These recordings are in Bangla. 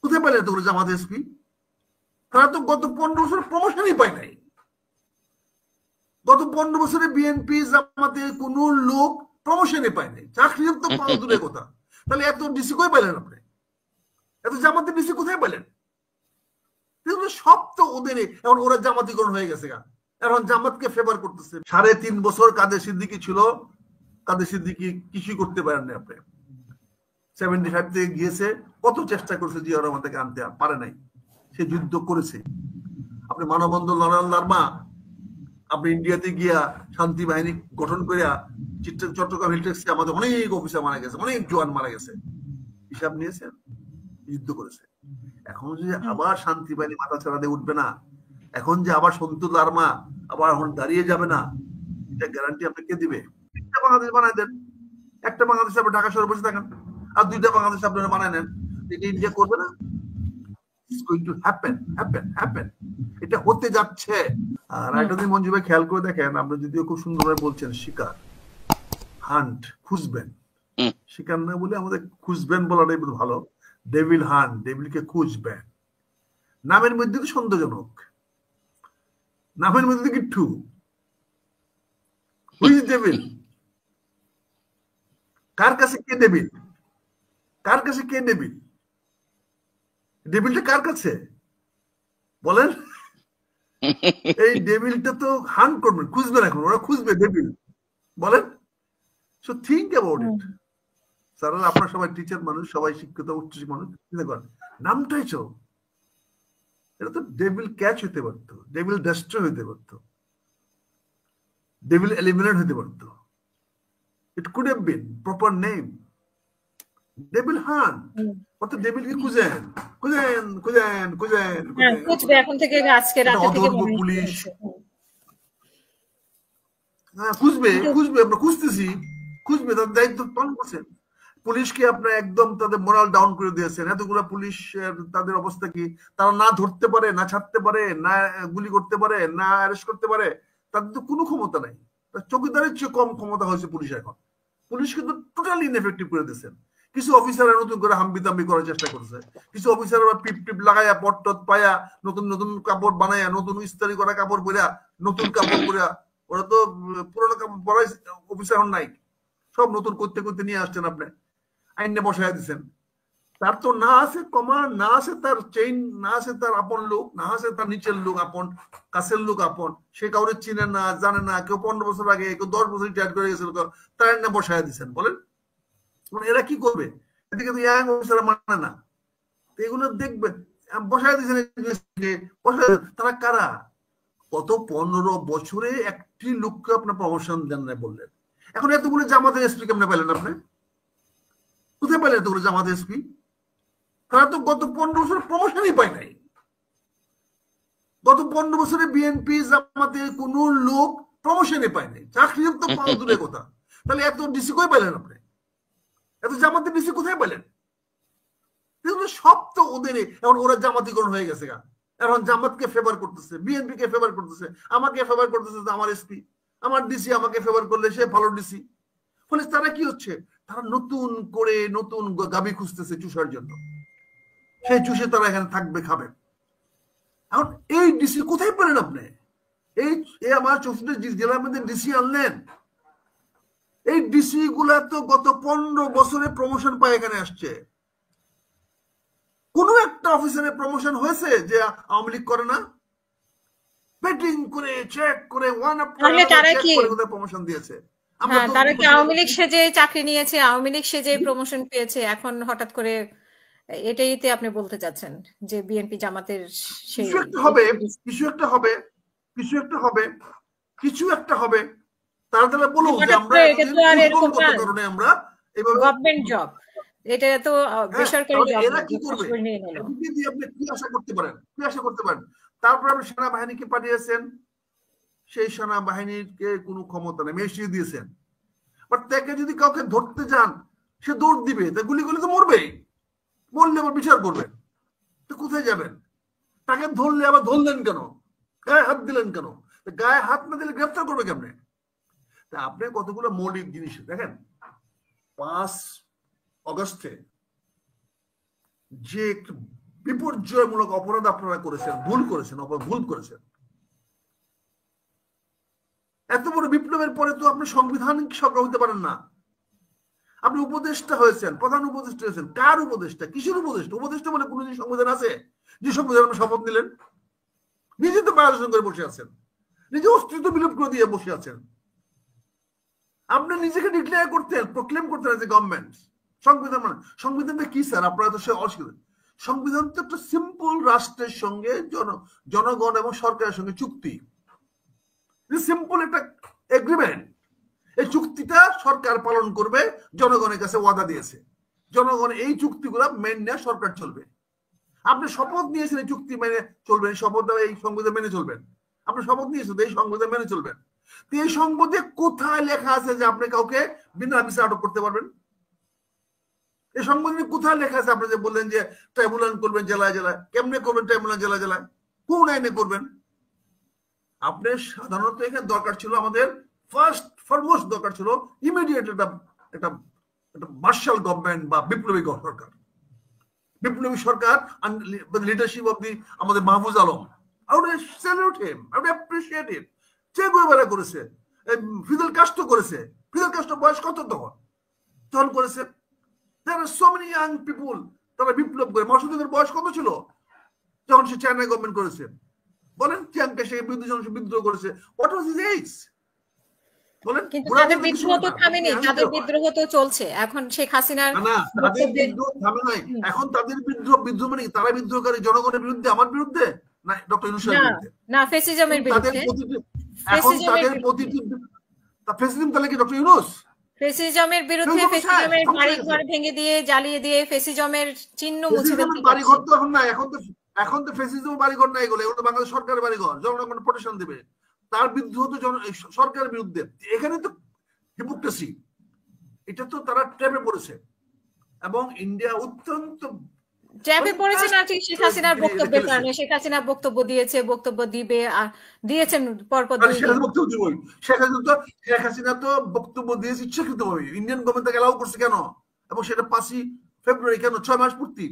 কোথায় পেলেন এতগুলো জামাত এসপি? তারা তো গত 15 বছর প্রমোশনই পায় নাই। গত 15 বছরে বিএনপি জামাতে কোন লোক প্রমোশনে পায় নাই, চাকরি তো পাওয়া দূরের কথা। তাহলে এত ডিসি কই পেলেন আপনি? এত জামাতে ডিসি কোথায় পেলেন? সব তো ওদের। এখন ওরা জামাতিকরণ হয়ে গেছে, এখন জামাতকে ফেভার করতেছে। 3.5 বছর কাদের সিদ্দিকী ছিল, কাদের সিদ্দিকী কিছুই করতে পারেন না। আপনি 75 থেকে গিয়েছে, কত চেষ্টা করেছে জিয়া রহমান থেকে আনতে, পারে নাই। সে যুদ্ধ করেছে। আপনি মানববন্ধন লার্মা, আপনি ইন্ডিয়াতে গিয়া শান্তি বাহিনী গঠন করিয়া চট্টগ্রাম হিলটেক্সে আমাদের অনেক অফিসার মারা গেছে, অনেক জওয়ান মারা গেছে, হিসাব নিয়েছেন, যুদ্ধ করেছে। এখন যে আবার শান্তি বাহিনী মাথা ছাড়া দিয়ে উঠবে না, এখন যে আবার সন্তু লার্মা আবার এখন দাঁড়িয়ে যাবে না, এটা গ্যারান্টি আপনি কে দিবে? একটা বাংলাদেশ বানায় দেন, একটা বাংলাদেশ আপনি ঢাকা শহরে বসে থাকেন, আর 2টা বাংলাদেশ আপনারা বানায় নেন। এটা ইন্ডিয়া করবে না? এটা হতে যাচ্ছে। আর একটা দিন মঞ্জু ভাই খেয়াল করে দেখেন, আপনি যদিও খুব সুন্দরভাবে বলছেন শিকার, হান্ট, খুঁজবেন, শিকার না বলে আমাদের খুঁজবেন বলাটাই ভালো। ডেভিল হান্ট, ডেভিলকে খুঁজবেন। নামের মধ্যে তো সন্দেহজনক, নামের মধ্যে কিট্টু। Who's devil? কার কাছে কে ডেভিল? কার কাছে কে ডেভিল? ডেভিলটা কার কাছে বলেন? এই ডেভিলটা তো হান্ট করবেন, খুঁজবেন, এখন ওরা খুঁজবে ডেভিল, বলেন। So think about it. Sir আপনারা সবাই টিচার মানুষ, সবাই শিক্ষিত উচ্চ মানুষ, চিন্তা করেন নামটাই চো, এটা তো ডেভিল ক্যাচ হতে পারতো, ডেভিল ডেস্ট্রয় হতে পারতো, ডেভিল এলিমিনেট হতে পারতো। It could have been proper name, devil hunt. কত ডেভিলকে খুঁজেন, খুঁজেন, খুঁজেন, খুঁজেন, খুঁজবে এখন থেকে, আজকে রাতে থেকে পুলিশ খুঁজবে, খুঁজবে, আমরা খুঁজতেছি, খুঁজবে, তাদের দায়িত্ব পালন করছেন। পুলিশকে আপনার একদম তাদের মোরাল ডাউন করে দিয়েছেন। এতগুলো পুলিশ, তাদের অবস্থা কি? তারা না ধরতে পারে, না ছাড়তে পারে, না গুলি করতে পারে, না অ্যারেস্ট করতে পারে, তাদের তো কোনো ক্ষমতা নাই। চৌকিদারের চেয়ে কম ক্ষমতা হয়েছে পুলিশ এখন। পুলিশ কিন্তু টোটালি ইনএফেক্টিভ করে দিয়েছেন। কিছু অফিসাররা নতুন করে হাম্বি করার চেষ্টা করছে, কিছু অফিসার পিপ টিপ লাগাইয়া, পট পায়া, নতুন নতুন কাপড় বানাইয়া, নতুন ইস্তারি করা কাপড় পরিয়া, নতুন কাপড় পরিয়া, ওরা তো পুরোনো কাপড় পরাই অফিসার হন নাই, সব নতুন করতে করতে নিয়ে আসছেন আপনি, আইনে বসায় দিচ্ছেন। তার তো না আছে কমান্ড, না আছে তার চেইন, না আছে তার আপন লোক, না আছে তার নিচের লোক আপন, কাছের লোক আপন। সে কাউরে চিনে না, জানে না, কেউ 15 বছর আগে, কেউ 10 বছর রিটায়ার করে গেছিল, তার আইনে বসায় দিচ্ছেন। বলেন এরা কি করবে? এদিকে তো ইয়াং অফিসাররা মানে না, এগুলো দেখবেন বসায় দিচ্ছেন। তারা কারা? গত 15 বছরে একটি লোককে আপনার প্রমোশন দেন না বললেন। এখন এতগুলো জামাতের এসপি কেমনে পেলেন আপনি? কোথায় পেলেন এতগুলো জামাত এসপি? তারা তো গত 15 বছর প্রমোশনই পায় নাই। গত 15 বছরে বিএনপি জামাতে কোন লোক প্রমোশনে পায় নাই, চাকরি তো পাওয়া দূরের কথা। তাহলে এত ডিসি কই পেলেন আপনি? এত জামাতে ডিসি কোথায় পেলেন? সব তো ওদের। এখন ওরা জামাতিকরণ হয়ে গেছে, এখন জামাতকে ফেভার করতেছে, বিএনপি কে ফেভার করতেছে, আমাকে ফেভার করতেছে। আমার এসপি, আমার ডিসি আমাকে ফেভার করলে সে ভালো ডিসি। ফলে তারা কি হচ্ছে, তারা নতুন করে নতুন গাবি খুঁজতেছে চুষার জন্য। সেই চুষে তারা এখানে থাকবে, খাবে। এখন এই ডিসি কোথায় পেলেন আপনি? এই আমার 64 জেলার মধ্যে ডিসি আনলেন, এই ডিসি গুলা তো গত 15 বছরে প্রমোশন পায় এখানে আসছে। কোন একটা অফিসারের প্রমোশন হয়েছে যে আওয়ামী লীগ করে না? বেটিং করে, চেক করে, ওয়ান আফটার প্রমোশন দিয়েছে। তারা কি আওয়ামী লীগ সেজে চাকরি নিয়েছে, আওয়ামী লীগ সেজে প্রমোশন পেয়েছে? এখন হঠাৎ করে এটাইতে আপনি বলতে চাচ্ছেন যে বিএনপি জামাতের কিছু একটা হবে, কিছু একটা হবে, কিছু একটা হবে, কিছু একটা হবে। তারা তাহলে বলুন যে আমরা আমরা গভর্নমেন্ট জব, এটা তো বেসরকারি জব। এরা কি করবে? আপনি কি আশা করতে পারেন? কি আশা করতে পারেন? তারপর আপনি সেনাবাহিনীকে পাঠিয়েছেন, সেই সেনাবাহিনীকে কোনো ক্ষমতা নেই, মেশিয়ে দিয়েছেন। বাট তাকে যদি কাউকে ধরতে যান, সে দৌড় দিবে, তা গুলি করলে তো মরবেই, মরলে আবার বিচার করবেন, তো কোথায় যাবেন? তাকে ধরলে আবার ধরলেন কেন? গায়ে হাত দিলেন কেন? গায়ে হাত না দিলে গ্রেফতার করবে কেমনে? তা আপনি কতগুলো মৌলিক জিনিস দেখেন। 5 অগস্টে যে বিপর্যয়মূলক অপরাধ আপনারা করেছেন, ভুল করেছেন। এত বড় বিপ্লবের পরে তো আপনি সাংবিধানিক সরকার হতে পারেন না। আপনি উপদেষ্টা হয়েছেন, প্রধান উপদেষ্টা হয়েছেন। কার উপদেষ্টা? কিসের উপদেষ্টা? উপদেষ্টা বলে কোন সংবিধান আছে? যে সংবিধান আপনি শপথ নিলেন, নিজে তো ভায়োলেশন করে বসে আছেন, নিজে অস্তিত্ব বিলোপ করে দিয়ে বসে আছেন। আপনি নিজেকে ডিক্লেয়ার করতেন, প্রক্লেম করতেন যে গভর্নমেন্ট। সংবিধান মানে সংবিধানটা কি স্যার? আপনারা তো সে অস্বীকার। সংবিধান তো একটা সিম্পল রাষ্ট্রের সঙ্গে জনগণ এবং সরকারের সঙ্গে চুক্তি, সিম্পল একটা এগ্রিমেন্ট। এই চুক্তিটা সরকার পালন করবে, জনগণের কাছে ওয়াদা দিয়েছে। জনগণ এই চুক্তিগুলো মেনে সরকার চলবে। আপনি শপথ নিয়েছেন এই চুক্তি মেনে চলবেন, শপথ এই সংবিধান মেনে চলবেন। আপনি শপথ নিয়েছেন এই সংবিধান মেনে চলবেন। তো এই সংবিধানে কোথায় লেখা আছে যে আপনি কাউকে বিনা বিচারে আটক করতে পারবেন? এই সংবিধানে কোথায় লেখা আছে আপনি যে বললেন যে ট্রাইব্যুনাল করবেন জেলায় জেলায়? কেমনে করবেন ট্রাইব্যুনাল জেলায় জেলায়? কোন আইনে করবেন? আপনার সাধারণত এখানে দরকার ছিল, আমাদের ফার্স্ট ফরমোস্ট দরকার ছিল ইমিডিয়েট একটা মার্শাল গভর্নমেন্ট বা বিপ্লবী সরকার। বিপ্লবী সরকার লিডারশিপ অফ দি আমাদের Mahfuz Alam. I would salute him, I would appreciate it. চে গুয়েভারা করেছে, ফিদেল কাস্ট্রো করেছে। ফিদেল কাস্ট্রো বয়স কত তখন করেছে? There are so many young people তারা বিপ্লব করে। মাসুদের বয়স কত ছিল যখন সে চায়না গভর্নমেন্ট করেছে? বলেন, চিয়াংকে সে বিদ্রোহ করেছে। What was his age? বলেন। কিন্তু তাদের বিদ্রোহ তো থামেনি, তাদের বিদ্রোহ তো চলছে। এখন শেখ হাসিনার তাদের বিদ্রোহ থামে নাই। এখন তাদের বিদ্রোহ মানে তারা বিদ্রোহকারী জনগণের বিরুদ্ধে, আমার বিরুদ্ধে না, ডক্টর ইউনূসের বিরুদ্ধে না, ফ্যাসিজমের বিরুদ্ধে। এখন তাদের প্রতিটি ফ্যাসিজম তাহলে কি ডক্টর ইউনূস? ফ্যাসিজমের বিরুদ্ধে, ফ্যাসিজমের বাড়িঘর ভেঙে দিয়ে, জ্বালিয়ে দিয়ে ফ্যাসিজমের চিহ্ন মুছে ফেলতে বাড়িঘর তো এখন না, এখন তো ফ্যাসিজম বাড়িঘর নাই, এগুলো বাংলাদেশ সরকারের বাড়িঘর, জনগণ প্রোটেকশন দেবে। তার বিদ্রোহ তো সরকারের বিরুদ্ধে। এখানে তো হিপোক্রেসি, এটা তো তারা ট্র্যাপে পড়েছে। এবং ইন্ডিয়া অত্যন্ত ট্র্যাপে পড়েছে না ঠিক শেখ হাসিনার বক্তব্যের কারণে। শেখ হাসিনা বক্তব্য দিয়েছে, বক্তব্য দিবে, দিয়েছেন পরপর। শেখ হাসিনা তো বক্তব্য দিয়েছে ইচ্ছাকৃতভাবে। ইন্ডিয়ান গভর্নমেন্ট তাকে অ্যালাউ করছে কেন? এবং সেটা 5ই ফেব্রুয়ারি কেন? 6 মাস পূর্তি।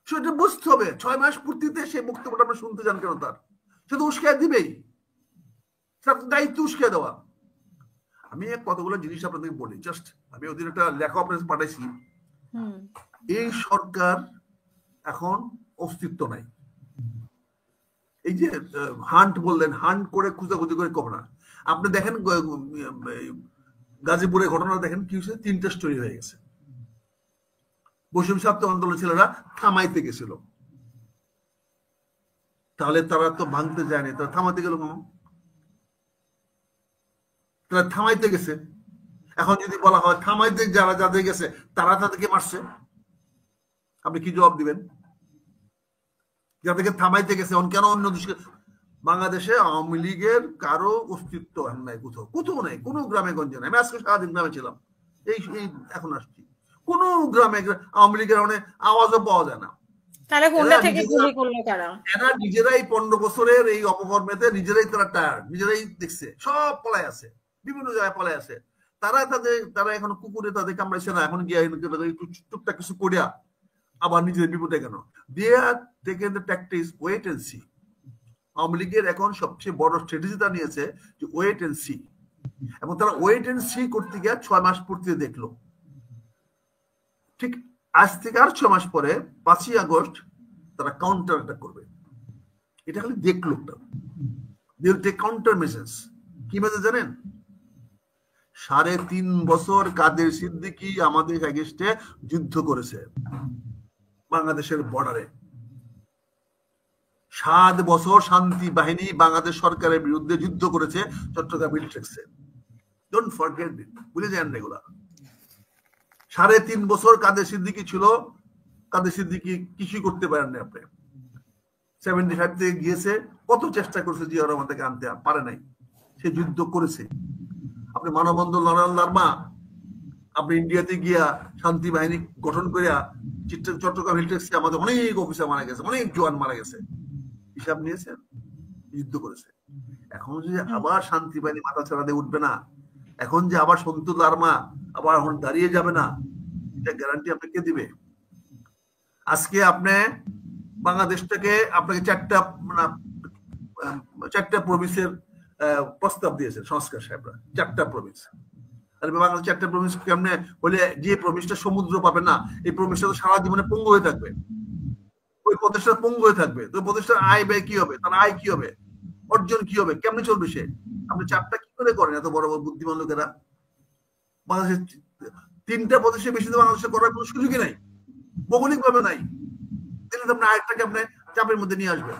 সেটা বুঝতে হবে। 6 মাস পূর্তিতে সেই বক্তব্যটা আপনি শুনতে যান কেন? তার সে তো উস্কায় দিবেই, দায়িত্ব উস্কায় দেওয়া। আমি কতগুলো জিনিস আপনাদেরকে বলি, জাস্ট আমি ওদের একটা লেখা আপনাদের পাঠাইছি। এই সরকার এখন অস্তিত্ব নাই। এই যে হান্ট বললেন, হান্ট করে খুঁজাখুঁজি করে কবে না। আপনি দেখেন গাজীপুরের ঘটনা দেখেন কি হয়েছে, 3টা স্টোরি হয়ে গেছে। বৈষম্য ছাত্র আন্দোলনের ছেলেরা থামাইতে গেছিল, তাহলে তারা তো ভাঙতে যায়নি, তারা থামাইতে গেল কেন? তারা থামাইতে গেছে। এখন যদি বলা হয় থামাইতে যাদের গেছে তারা তাদেরকে মারছে, আপনি কি জবাব দিবেন? যাদেরকে থামাইতে গেছে কেন অন্য দেশে? বাংলাদেশে আওয়ামী লীগের কারো অস্তিত্ব নাই, কোথাও নাই, কোনো গ্রামে গঞ্জে নাই। আমি আজকে সারাদিন গ্রামে ছিলাম, এই এখন আসছি, কোন গ্রামে আওয়ামী লীগের আওয়াজও পাওয়া যায় না। এরা নিজেরাই 15 বছরের এই অপকর্মেতে নিজেরাই তারা টায়ার্ড, নিজেরাই দেখছে, সব পলায় আছে, বিভিন্ন জায়গায় পলায় আছে। তারা এখন কুকুরে তাদের কামড়াইছে না, এখন গিয়ে টুকটাক কিছু করিয়া আবার নিজের বিপদে কেন? They are taken the tactics wait and see. Awami লীগের এখন সবচেয়ে বড় স্ট্র্যাটেজিটা নিয়েছে যে ওয়েট এন্ড সি, এবং তারা ওয়েট এন্ড সি করতে গিয়ে 6 মাস পূর্তি দেখলো। ঠিক আজ থেকে আর 6 মাস পরে 5ই আগস্ট তারা কাউন্টার অ্যাটাক করবে। এটা খালি দেখলো, কাউন্টার মেসেজ। কি মেসেজ জানেন? 3.5 বছর কাদের সিদ্দিকী আমাদের এগেইনস্টে যুদ্ধ করেছে বাংলাদেশের বর্ডারে। 7 বছর শান্তি বাহিনী বাংলাদেশ সরকারের বিরুদ্ধে যুদ্ধ করেছে চট্টগ্রাম মিলিটারিতে। ডোন্ট ফরগেট ইট, ভুলে যান না এগুলা। 3.5 বছর কাদের সিদ্দিকী ছিল, কাদের সিদ্দিকী কিছুই করতে পারেন না। আপনি 75 থেকে গিয়েছে, কত চেষ্টা করেছে জিয়া রহমান থেকে আনতে, পারে নাই। সে যুদ্ধ করেছে। আপনি মানববন্ধন লার্মা, আপনি ইন্ডিয়াতে গিয়া শান্তি বাহিনী গঠন করিয়া চট্টগ্রাম মিলিটারিতে আমাদের অনেক অফিসার মারা গেছে, অনেক জওয়ান মারা গেছে, হিসাব নিয়েছেন? যুদ্ধ করেছে। এখন যে আবার শান্তি বাহিনী মাথা ছাড়া দিয়ে উঠবে না, এখন যে আবার সন্তু লার্মা আবার এখন দাঁড়িয়ে যাবে না, এটা গ্যারান্টি আপনাকে দিবে? আজকে আপনি বাংলাদেশটাকে আপনাকে চারটা প্রভিন্সের প্রস্তাব দিয়েছেন সংস্কার সাহেবরা, 4টা প্রভিন্স। বাংলাদেশ 4টা প্রভিন্স কেমনে হলে যে প্রভিন্সটা সমুদ্র পাবে না, এই প্রভিন্সটা তো সারা জীবনে পঙ্গু হয়ে থাকবে, ওই প্রদেশটা পঙ্গু হয়ে থাকবে। তো প্রদেশটার আয় ব্যয় কি হবে, তার আয় কি হবে, অর্জন কি হবে, কেমনে চলবে সে? আপনি 4টা কি করে করেন এত বড় বড় বুদ্ধিমান লোকেরা? বাংলাদেশের 3টা প্রদেশে বেশি তো বাংলাদেশে করার কোনো সুযোগই নাই, ভৌগোলিক ভাবে নাই। তাহলে আপনি আরেকটাকে আপনি চাপের মধ্যে নিয়ে আসবেন।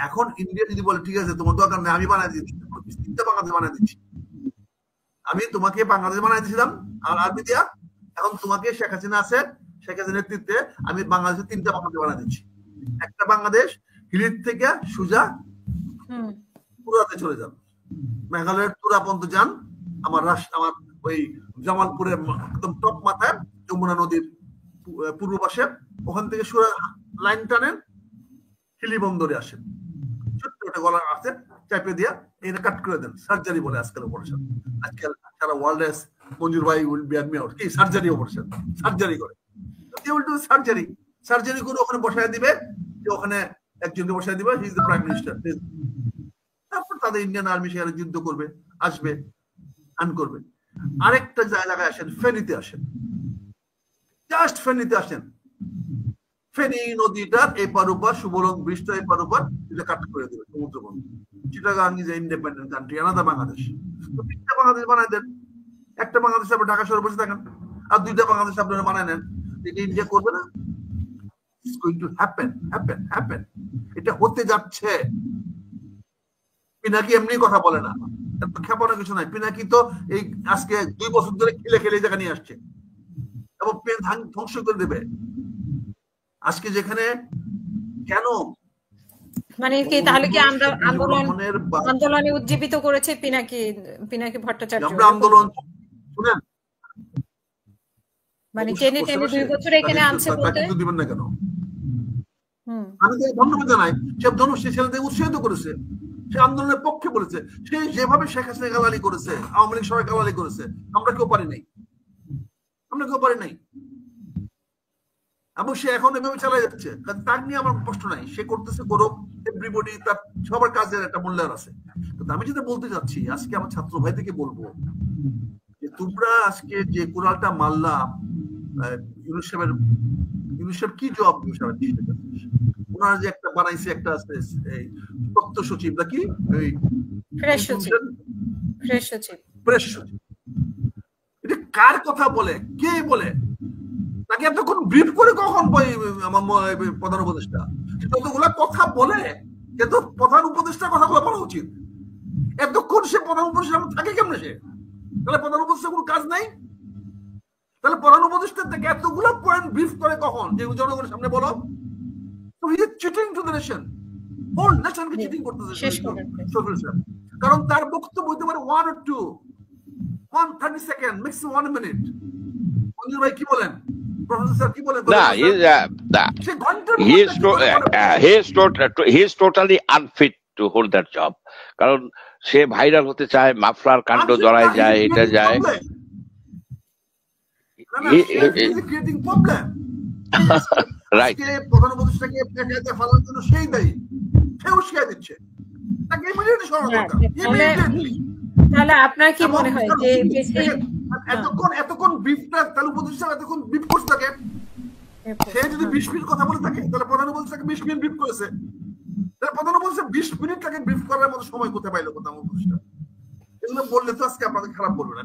এখন ইন্ডিয়া যদি বলে ঠিক আছে তোমার দরকার নেই, আমি বানাই দিচ্ছি, 3টা বাংলাদেশ বানাই দিচ্ছি, আমি তোমাকে বাংলাদেশ বানাই দিয়েছিলাম আর আর্মি দিয়া, এখন তোমাকে শেখ হাসিনা আছে, শেখ হাসিনার নেতৃত্বে আমি বাংলাদেশের 3টা বাংলাদেশ বানাই দিচ্ছি। একটা বাংলাদেশ হিলির থেকে সুজা তুরাতে চলে যান, মেঘালয়ের তুরা পর্যন্ত যান, আমার ওই জামালপুরের একদম টপ মাথায় যমুনা নদীর পূর্ব পাশে, ওখান থেকে সুরা লাইন টানেন, হিলি বন্দরে আসেন, ছোট্ট একটা গলা আছে চাপে দিয়া এটা কাট করে দেন। সার্জারি বলে আজকাল অপারেশন, আজকাল সারা ওয়ার্ল্ডে মঞ্জুর ভাই উইল বি অ্যাডমিট কি সার্জারি অপারেশন, সার্জারি করে, সার্জারি করে ওখানে বসায় দিবে, যে ওখানে একজনকে বসায় দিবে, he is the prime minister. তারপর তাদের ইন্ডিয়ান আর্মি সেখানে যুদ্ধ করবে, আসবে, আন করবে। আরেকটা জায়গায় আসেন, ফেনীতে আসেন, জাস্ট ফেনীতে আসেন, ফেনী নদীটার এপার ওপার সুবলং ব্রিজটা এপার ওপার এটা কাট করে দেবে সমুদ্র বন্ধ। চিটাগাং ইজ ইন্ডিপেন্ডেন্ট কান্ট্রি, আলাদা বাংলাদেশ। তো 3টা বাংলাদেশ বানায় দেন, একটা বাংলাদেশ আপনি ঢাকা শহরে বসে থাকেন, আর 2টা বাংলাদেশ আপনারা বানায় নেন। এটা ইন্ডিয়া করবে না? It's going to happen. এটা হতে যাচ্ছে। পিনাকি এমনি কথা বলে না, খেপানো কিছু নাই। পিনাকি তো এই আজকে 2 বছর ধরে খেলে এই জায়গা নিয়ে আসছে এবং ধ্বংস করে দেবে। আজকে যেখানে কেন মানে কি তাহলে কি আমরা আন্দোলনে উজ্জীবিত করেছে পিনাকি ভট্টাচার্য? আমরা আন্দোলন শুনেন, মানে টেনে 2 বছর এখানে আনছে বলতে দিবেন না কেন? আমি ধন্যবাদ জানাই, সে ছেলেদের উৎসাহিত করেছে, সে আন্দোলনের পক্ষে বলেছে, সে যেভাবে শেখ হাসিনা গালালি করেছে, আওয়ামী লীগ সবাই গালালি করেছে, আমরা কেউ পারি নাই। এবং সে এখন এভাবে চালাই যাচ্ছে, তার নিয়ে আমার প্রশ্ন নাই, সে করতেছে করুক, এভরিবডি তার সবার কাজের একটা মূল্যায়ন আছে। কিন্তু আমি যেটা বলতে চাচ্ছি, আজকে আমার ছাত্র ভাই থেকে বলবো যে তোমরা আজকে যে কোরআনটা মারলা, ইউনিসেফ কি জবাব ওনারা যে একটা বানাইছে, একটা আছে এই তথ্য সচিব নাকি ফ্রেশ সচিব, এটা কার কথা বলে, কে বলে? তাকে এতক্ষণ ব্রিফ করে কখন আমার প্রধান উপদেষ্টা যতগুলা কথা বলে, কিন্তু প্রধান উপদেষ্টার কথাগুলো বলা উচিত। এতক্ষণ সে প্রধান উপদেষ্টা থাকে কেমনে? সে তাহলে প্রধান উপদেষ্টা কোনো কাজ নাই? তাহলে প্রধান উপদেষ্টা থেকে এতগুলো পয়েন্ট ব্রিফ করে কখন, যে জনগণের সামনে বলো? তো he is cheating to the nation, whole নেশনকে চিটিং করতেছে। কারণ তার বক্তব্য হইতে পারে 1 or 2, 130 সেকেন্ড, ম্যাক্সিমাম 1 মিনিট। মঞ্জুর ভাই কি বলেন? he is totally unfit to hold that job. কারণ সে ভাইরাল হতে চায়, মাফলার কাণ্ড জড়ায় যায়, এটা যায়। প্রধান উপদেষ্টাকে ফেলার জন্য সেই দায়ী, সে উস্কাই দিচ্ছে, তাকে ইমিডিয়েটলি সরানো দরকার। তাহলে আপনার কি মনে হয় যে এতক্ষণ ব্রিফটা, তাহলে উপদেষ্টা এতক্ষণ ব্রিফ করতে থাকে, সে যদি 20 মিনিট কথা বলে থাকে, তাহলে প্রধান উপদেষ্টাকে 20 মিনিট ব্রিফ করেছে, তাহলে প্রধান উপদেষ্টা 20 মিনিট তাকে ব্রিফ করার মতো সময় কোথায় পাইলো প্রধান উপদেষ্টা? এগুলো বললে তো আজকে আপনাদের খারাপ বলবে না।